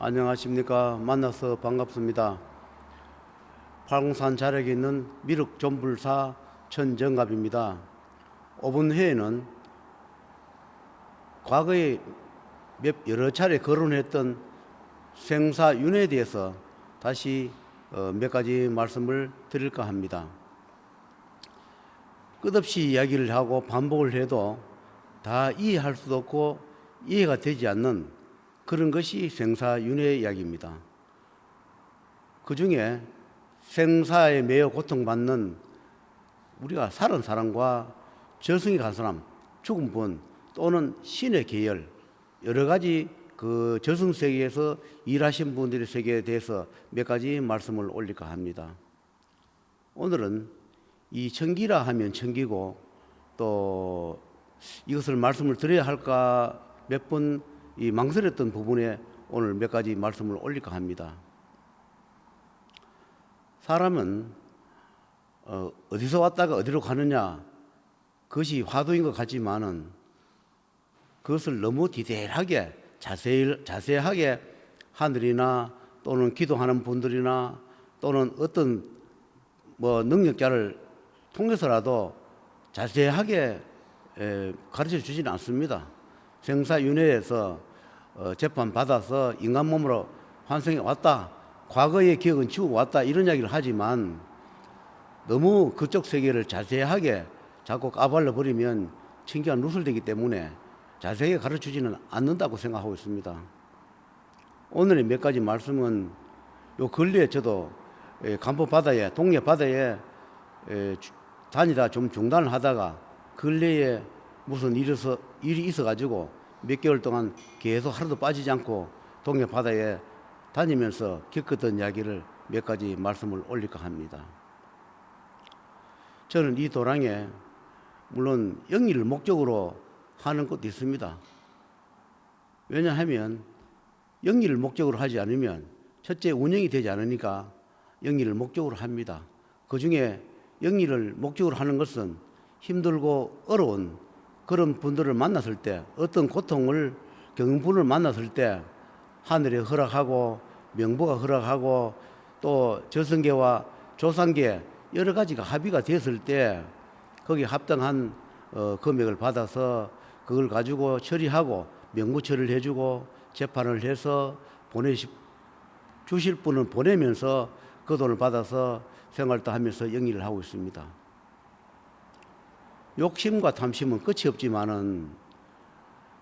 안녕하십니까. 만나서 반갑습니다. 팔공산 자락에 있는 미륵 존불사 천정갑입니다. 이번 회에는 과거에 여러 차례 거론했던 생사윤회에 대해서 다시 몇 가지 말씀을 드릴까 합니다. 끝없이 이야기를 하고 반복을 해도 다 이해할 수도 없고 이해가 되지 않는 그런 것이 생사윤회 이야기입니다. 그 중에 생사에 매여 고통받는 우리가 살은 사람과 저승에 간 사람, 죽은 분 또는 신의 계열, 여러 가지 그 저승세계에서 일하신 분들의 세계에 대해서 몇 가지 말씀을 올릴까 합니다. 오늘은 이 천기라 하면 천기고 또 이것을 말씀을 드려야 할까 몇 번 이 망설였던 부분에 오늘 몇 가지 말씀을 올릴까 합니다. 사람은 어디서 왔다가 어디로 가느냐, 그것이 화두인 것 같지만은 그것을 너무 디테일하게 자세하게 하늘이나 또는 기도하는 분들이나 또는 어떤 능력자를 통해서라도 자세하게 가르쳐 주지는 않습니다. 생사윤회에서 재판 받아서 인간 몸으로 환생해 왔다, 과거의 기억은 지우고 왔다, 이런 이야기를 하지만 너무 그쪽 세계를 자세하게 자꾸 까발려 버리면 신기가 누설되기 때문에 자세하게 가르쳐 주지는 않는다고 생각하고 있습니다. 오늘의 몇 가지 말씀은 요 근래에 저도 간포 바다에, 동해 바다에 다니다 좀 중단을 하다가 근래에 무슨 일이 있어가지고 몇 개월 동안 계속 하루도 빠지지 않고 동해 바다에 다니면서 겪었던 이야기를 몇 가지 말씀을 올릴까 합니다. 저는 이 도랑에 물론 영리를 목적으로 하는 것도 있습니다. 왜냐하면 영리를 목적으로 하지 않으면 첫째 운영이 되지 않으니까 영리를 목적으로 합니다. 그 중에 영리를 목적으로 하는 것은 힘들고 어려운 그런 분들을 만났을 때, 어떤 고통을 겪는 분을 만났을 때 하늘이 허락하고 명보가 허락하고 또 저승계와 조상계 여러 가지가 합의가 됐을 때 거기에 합당한 금액을 받아서 그걸 가지고 처리하고 명부 처리를 해주고 재판을 해서 주실 분은 보내면서 그 돈을 받아서 생활도 하면서 영위를 하고 있습니다. 욕심과 탐심은 끝이 없지만은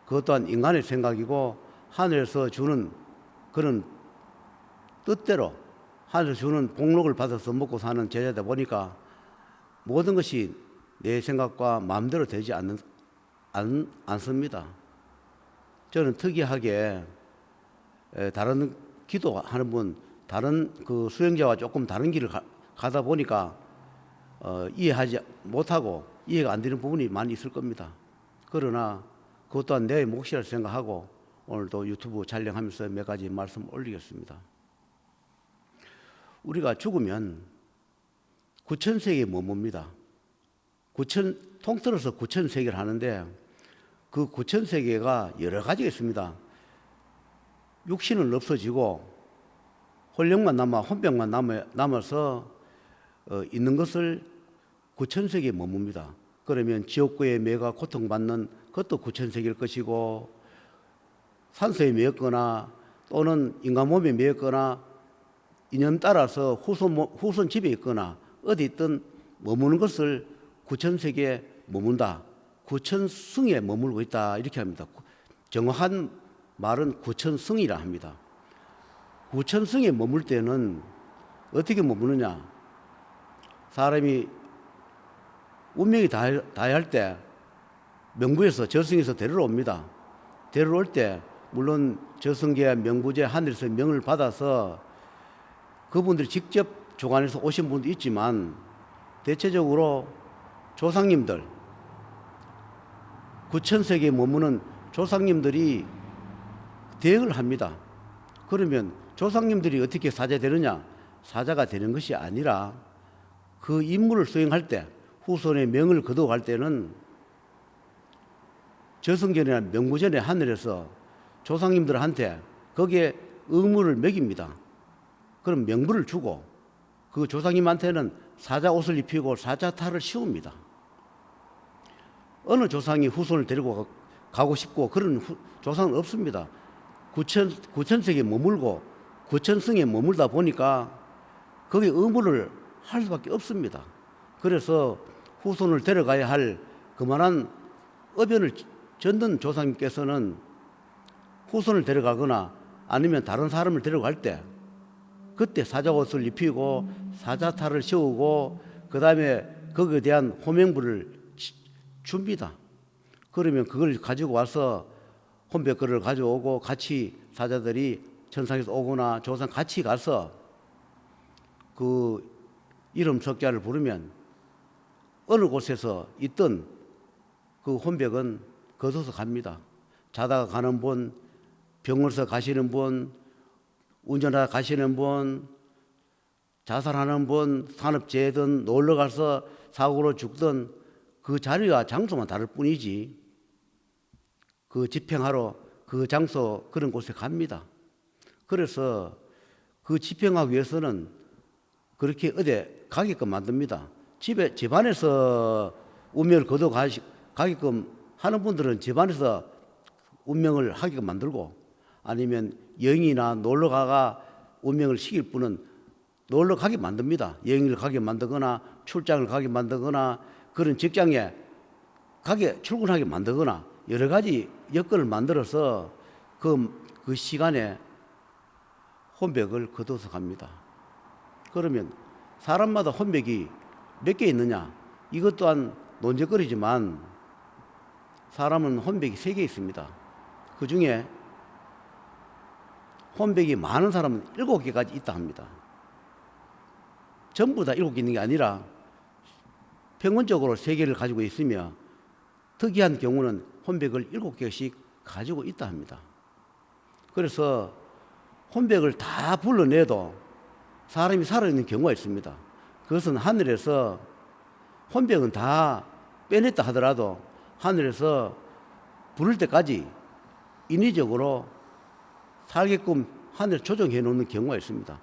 그것 또한 인간의 생각이고 하늘에서 주는 그런 뜻대로 하늘에서 주는 복록을 받아서 먹고 사는 제자다 보니까 모든 것이 내 생각과 마음대로 되지 않습니다. 저는 특이하게 다른 기도하는 분, 다른 그 수행자와 조금 다른 길을 가다 보니까 이해하지 못하고 이해가 안 되는 부분이 많이 있을 겁니다. 그러나 그것 또한 내 몫이라 생각하고 오늘도 유튜브 촬영하면서 몇 가지 말씀 올리겠습니다. 우리가 죽으면 구천세계에 머뭅니다. 통틀어서 구천세계를 하는데 그 구천세계가 여러 가지가 있습니다. 육신은 없어지고 혼령만 혼병만 남아서 있는 것을 구천세계에 머뭅니다. 그러면 지옥고에 매가 고통받는 그것도 구천세계일 것이고 산소에 매였거나 또는 인간 몸에 매였거나 인연 따라서 후손 집에 있거나 어디 있든 머무는 것을 구천세계에 머문다, 구천승에 머물고 있다, 이렇게 합니다. 정확한 말은 구천승이라 합니다. 구천승에 머물 때는 어떻게 머무느냐, 사람이 운명이 다할 때 명부에서 저승에서 데리러 옵니다. 데리러 올 때 물론 저승계 명부제 하늘에서 명을 받아서 그분들이 직접 주관해서 오신 분도 있지만 대체적으로 조상님들, 구천세계에 머무는 조상님들이 대응을 합니다. 그러면 조상님들이 어떻게 사자되느냐, 사자가 되는 것이 아니라 그 임무를 수행할 때 후손의 명을 거둬갈 때는 저승전이나 명부전의 하늘에서 조상님들한테 거기에 의무를 매깁니다. 그럼 명부를 주고 그 조상님한테는 사자 옷을 입히고 사자탈을 씌웁니다. 어느 조상이 후손을 데리고 가고 싶고 그런 조상은 없습니다. 구천석에 머물고 구천성에 머물다 보니까 거기에 의무를 할 수밖에 없습니다. 그래서 후손을 데려가야 할 그만한 어변을 젓는 조상님께서는 후손을 데려가거나 아니면 다른 사람을 데려갈 때 그때 사자옷을 입히고 사자탈을 씌우고 그 다음에 거기에 대한 호명부를 줍니다. 그러면 그걸 가지고 와서 혼백거를 가져오고 같이 사자들이 천상에서 오거나 조상 같이 가서 그 이름 석자를 부르면 어느 곳에서 있던 그 혼백은 거둬서 갑니다. 자다가 가는 분, 병원에서 가시는 분, 운전하다 가시는 분, 자살하는 분, 산업재해든 놀러 가서 사고로 죽든 그 자리와 장소만 다를 뿐이지 그 집행하러 그 장소 그런 곳에 갑니다. 그래서 그 집행하기 위해서는 그렇게 어디 가게끔 만듭니다. 집안에서 운명을 거둬 가게끔 하는 분들은 집안에서 운명을 하게끔 만들고 아니면 여행이나 놀러 가가 운명을 시킬 분은 놀러 가게 만듭니다. 여행을 가게 만들거나 출장을 가게 만들거나 그런 직장에 가게 출근하게 만들거나 여러 가지 여건을 만들어서 그 시간에 혼백을 거둬서 갑니다. 그러면 사람마다 혼백이 몇 개 있느냐? 이것 또한 논쟁거리지만 사람은 혼백이 3개 있습니다. 그 중에 혼백이 많은 사람은 7개까지 있다 합니다. 전부 다 7개 있는 게 아니라 평균적으로 3개를 가지고 있으며 특이한 경우는 혼백을 7개씩 가지고 있다 합니다. 그래서 혼백을 다 불러내도 사람이 살아있는 경우가 있습니다. 그것은 하늘에서 혼백은 다 빼냈다 하더라도 하늘에서 부를 때까지 인위적으로 살게끔 하늘 조정해 놓는 경우가 있습니다.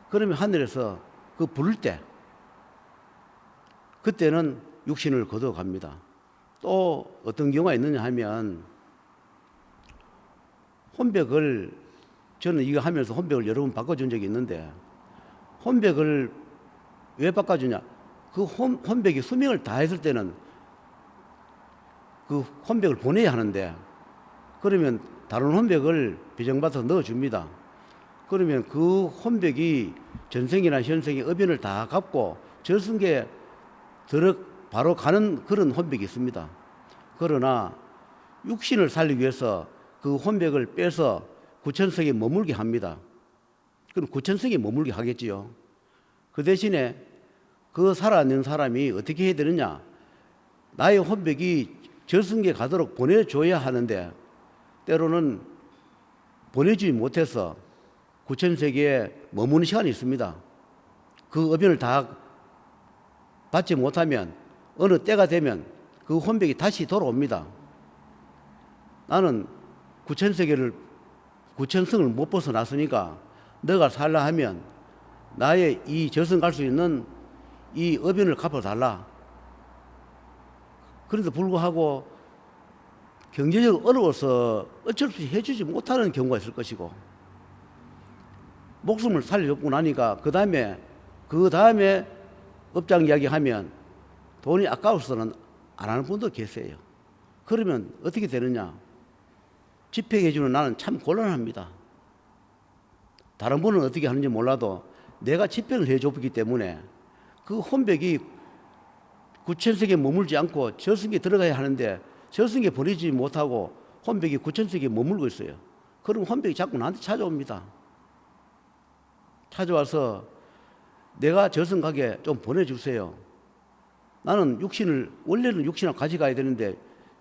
그러면 하늘에서 그 부를 때 그때는 육신을 거둬 갑니다. 또 어떤 경우가 있느냐 하면 혼백을 저는 이거 하면서 혼백을 여러 번 바꿔준 적이 있는데 혼백을 왜 바꿔주냐? 그 혼백이 수명을 다했을 때는 그 혼백을 보내야 하는데 그러면 다른 혼백을 배정받아서 넣어줍니다. 그러면 그 혼백이 전생이나 현생의 업연을 다 갚고 저승에 바로 가는 그런 혼백이 있습니다. 그러나 육신을 살리기 위해서 그 혼백을 빼서 구천성에 머물게 합니다. 그럼 구천성에 머물게 하겠지요. 그 대신에 그 살아있는 사람이 어떻게 해야 되느냐? 나의 혼백이 저승에 가도록 보내줘야 하는데 때로는 보내주지 못해서 구천세계에 머무는 시간이 있습니다. 그 업연을 다 받지 못하면 어느 때가 되면 그 혼백이 다시 돌아옵니다. 나는 구천성을 못 벗어났으니까 너가 살라 하면 나의 이 저승 갈 수 있는 이 업연을 갚아달라. 그런데 불구하고 경제적으로 어려워서 어쩔 수 없이 해주지 못하는 경우가 있을 것이고 목숨을 살려줬고 나니까 그 다음에 업장 이야기하면 돈이 아까워서는 안 하는 분도 계세요. 그러면 어떻게 되느냐? 집행해주는 나는 참 곤란합니다. 다른 분은 어떻게 하는지 몰라도 내가 집행을 해줬기 때문에 그 혼백이 구천석에 머물지 않고 저승에 들어가야 하는데 저승에 보내지 못하고 혼백이 구천석에 머물고 있어요. 그럼 혼백이 자꾸 나한테 찾아옵니다. 찾아와서 내가 저승 가게 좀 보내주세요. 나는 원래는 육신을 가져가야 되는데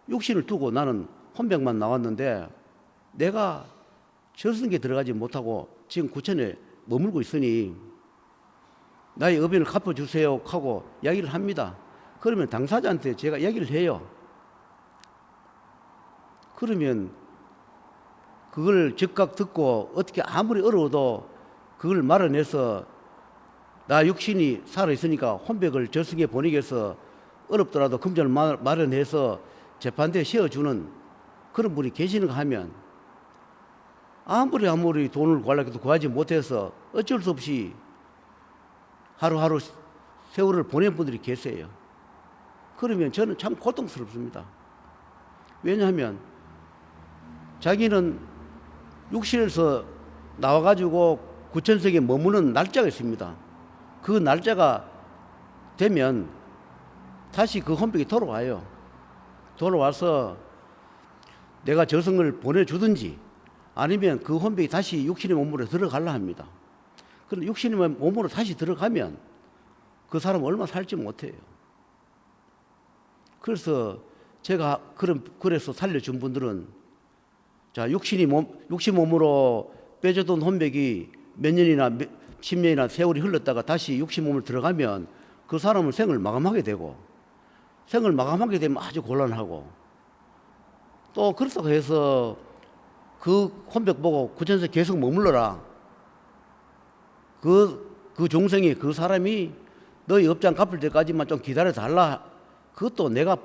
육신을 두고 나는 혼백만 나왔는데 내가 저승에 들어가지 못하고 지금 구천에 머물고 있으니 나의 업연을 갚아주세요 하고 이야기를 합니다. 그러면 당사자한테 제가 이야기를 해요. 그러면 그걸 즉각 듣고 어떻게 아무리 어려워도 그걸 말아내서 나 육신이 살아있으니까 혼백을 저승에 보내기 위해서 어렵더라도 금전을 마련해서 재판대에 세워주는 그런 분이 계시는가 하면 아무리 돈을 구하려고 해도 구하지 못해서 어쩔 수 없이 하루하루 세월을 보낸 분들이 계세요. 그러면 저는 참 고통스럽습니다. 왜냐하면 자기는 육신에서 나와가지고 구천석에 머무는 날짜가 있습니다. 그 날짜가 되면 다시 그 혼백이 돌아와요. 돌아와서 내가 저승을 보내주든지 아니면 그 혼백이 다시 육신의 몸으로 들어가려 합니다. 그런데 육신의 몸으로 다시 들어가면 그 사람은 얼마 살지 못해요. 그래서 제가 그래서 살려준 분들은 자, 육신 몸으로 빼줬던 혼백이 몇 년이나 10년이나 세월이 흘렀다가 다시 육신 몸을 들어가면 그 사람은 생을 마감하게 되고 생을 마감하게 되면 아주 곤란하고 또 그렇다고 해서 그 혼백 보고 구천세 계속 머물러라. 그 종생이 그 사람이 너희 업장 갚을 때까지만 좀 기다려 달라. 그것도 내가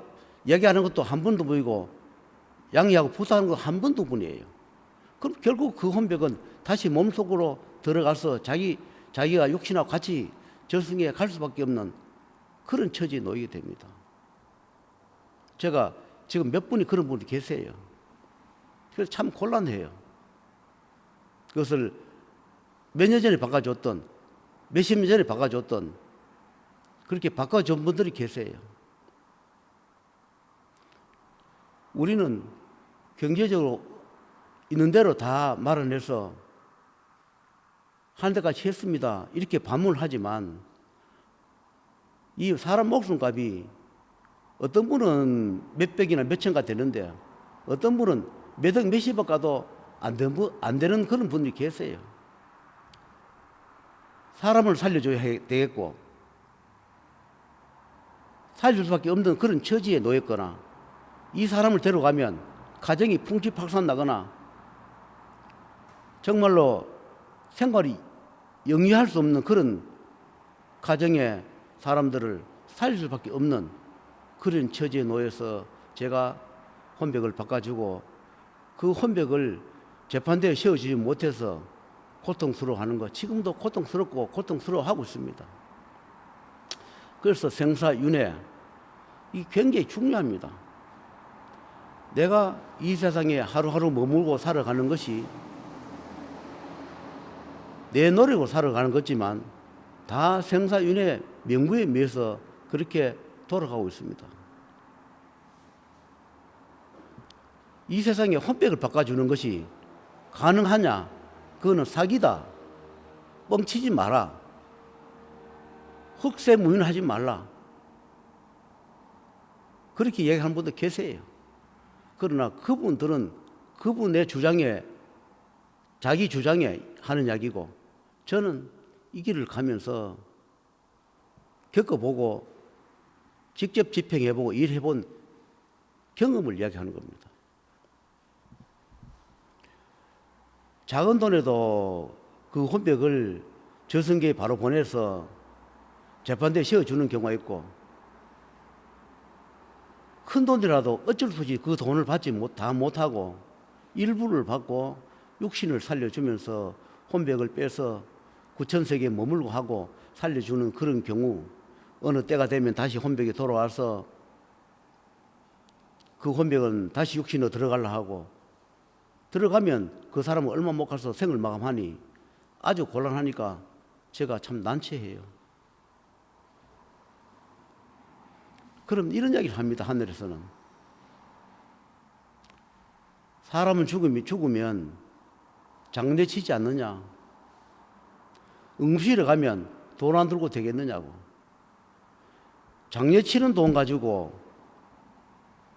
얘기하는 것도 한 번도 보이고 양해하고 부탁하는 거 한 번도 뿐이에요. 그럼 결국 그 혼백은 다시 몸속으로 들어가서 자기가 육신하고 같이 저승에 갈 수밖에 없는 그런 처지에 놓이게 됩니다. 제가 지금 몇 분이 그런 분이 계세요. 그래서 참 곤란해요. 그것을 몇 년 전에 바꿔줬던 몇십 년 전에 바꿔줬던 그렇게 바꿔준 분들이 계세요. 우리는 경제적으로 있는 대로 다 마련해서 한 데까지 했습니다. 이렇게 반문을 하지만 이 사람 목숨값이 어떤 분은 몇백이나 몇천가 되는데 어떤 분은 몇억 몇십억 가도 안 되는 그런 분들이 계세요. 사람을 살려줘야 되겠고 살릴 수밖에 없는 그런 처지에 놓였거나 이 사람을 데려가면 가정이 풍지박산 나거나 정말로 생활이 영위할 수 없는 그런 가정의 사람들을 살릴 수밖에 없는 그런 처지에 놓여서 제가 혼백을 바꿔주고 그 혼백을 재판대에 세워주지 못해서 고통스러워하는 것 지금도 고통스럽고 고통스러워하고 있습니다. 그래서 생사윤회 이 굉장히 중요합니다. 내가 이 세상에 하루하루 머물고 살아가는 것이 내 노력으로 살아가는 거지만 다 생사윤회 명부에 의해서 그렇게 돌아가고 있습니다. 이 세상에 혼백을 바꿔주는 것이 가능하냐? 그거는 사기다. 뻥치지 마라. 흑세무민하지 말라. 그렇게 얘기하는 분도 계세요. 그러나 그분들은 그분의 주장에 자기 주장에 하는 이야기고 저는 이 길을 가면서 겪어보고 직접 집행해보고 일해본 경험을 이야기하는 겁니다. 작은 돈에도 그 혼백을 저승계에 바로 보내서 재판대에 세워주는 경우가 있고 큰 돈이라도 어쩔 수 없이 그 돈을 받지 다 못하고 일부를 받고 육신을 살려주면서 혼백을 빼서 구천세계에 머물고 하고 살려주는 그런 경우 어느 때가 되면 다시 혼백이 돌아와서 그 혼백은 다시 육신으로 들어가려 하고 들어가면 그 사람은 얼마 못 가서 생을 마감하니 아주 곤란하니까 제가 참 난처해요. 그럼 이런 이야기를 합니다. 하늘에서는 사람은 죽으면 장례치지 않느냐, 응시를 가면 돈 안 들고 되겠느냐고. 장례치는 돈 가지고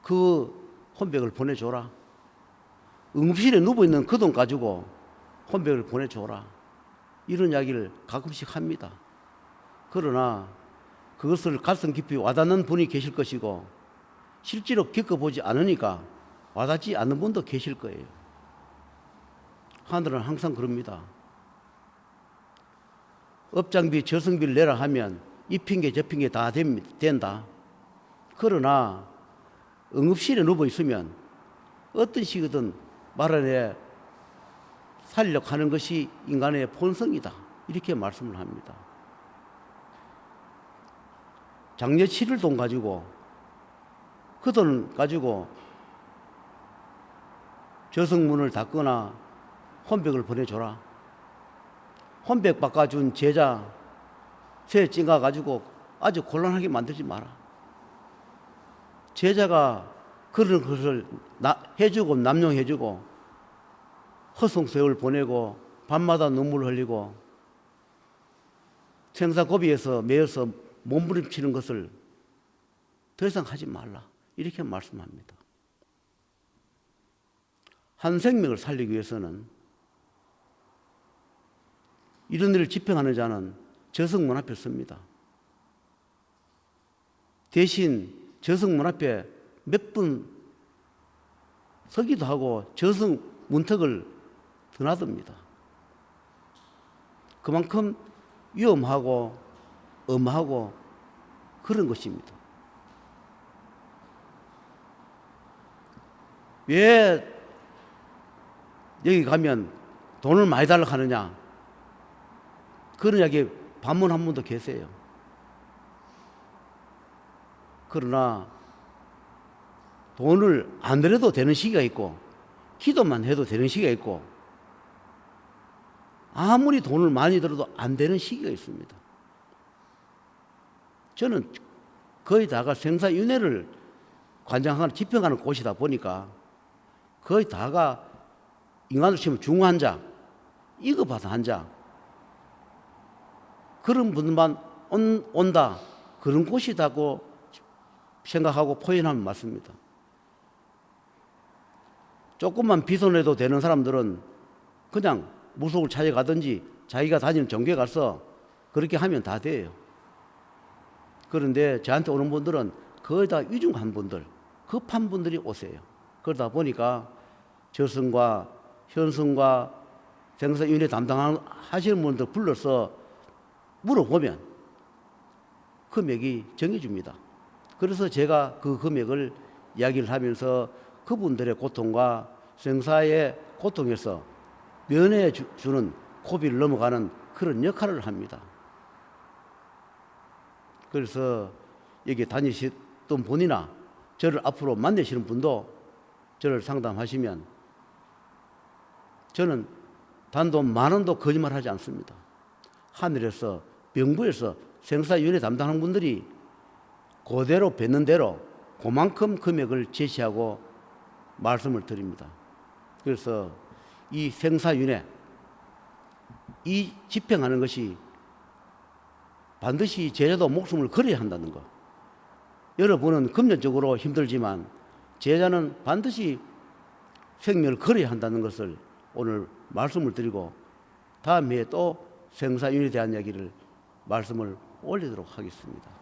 그 혼백을 보내줘라. 응급실에 누워있는 그 돈 가지고 혼백을 보내줘라. 이런 이야기를 가끔씩 합니다. 그러나 그것을 가슴 깊이 와닿는 분이 계실 것이고 실제로 겪어보지 않으니까 와닿지 않는 분도 계실 거예요. 하늘은 항상 그럽니다. 업장비, 저승비를 내라 하면 이 핑계 저 핑계 다 된다. 그러나 응급실에 누워 있으면 어떤 식이든 말아내 살려고 하는 것이 인간의 본성이다. 이렇게 말씀을 합니다. 장려 7일 돈 가지고 그 돈 가지고 저승문을 닫거나 혼백을 보내줘라. 혼백 바꿔준 제자 새 찡가 가지고 아주 곤란하게 만들지 마라. 제자가 그런 것을 해주고 남용해주고 허송세월 보내고 밤마다 눈물 흘리고 생사고비에서 매여서 몸부림치는 것을 더 이상 하지 말라. 이렇게 말씀합니다. 한 생명을 살리기 위해서는 이런 일을 집행하는 자는 저승문 앞에 섭니다. 대신 저승문 앞에 몇 분 서기도 하고 저승 문턱을 드나듭니다. 그만큼 위험하고 엄하고 그런 것입니다. 왜 여기 가면 돈을 많이 달라고 하느냐? 그런 이야기 반문 한 분도 계세요. 그러나 돈을 안 들여도 되는 시기가 있고 기도만 해도 되는 시기가 있고 아무리 돈을 많이 들어도 안 되는 시기가 있습니다. 저는 거의 다가 생사윤회를 관장하는 집행하는 곳이다 보니까 거의 다가 인간으로 치면 중환자, 이급받은 환자 그런 분들만 온다 그런 곳이다고 생각하고 표현하면 맞습니다. 조금만 비손해도 되는 사람들은 그냥 무속을 찾아가든지 자기가 다니는 종교에 가서 그렇게 하면 다 돼요. 그런데 저한테 오는 분들은 거의 다 위중한 분들, 급한 분들이 오세요. 그러다 보니까 저승과 현승과 생사윤회 담당하시는 분들 불러서 물어보면 금액이 정해줍니다. 그래서 제가 그 금액을 이야기를 하면서 그분들의 고통과 생사의 고통에서 면해 주는 고비를 넘어가는 그런 역할을 합니다. 그래서 여기 다니시던 분이나 저를 앞으로 만나시는 분도 저를 상담하시면 저는 단돈 10,000원도 거짓말하지 않습니다. 하늘에서 병부에서 생사윤회 담당하는 분들이 그대로 뱉는 대로 그만큼 금액을 제시하고 말씀을 드립니다. 그래서 이 생사윤회 이 집행하는 것이 반드시 제자도 목숨을 걸어야 한다는 것. 여러분은 금전적으로 힘들지만 제자는 반드시 생명을 걸어야 한다는 것을 오늘 말씀을 드리고 다음 해에 또 생사윤회에 대한 이야기를 말씀을 올리도록 하겠습니다.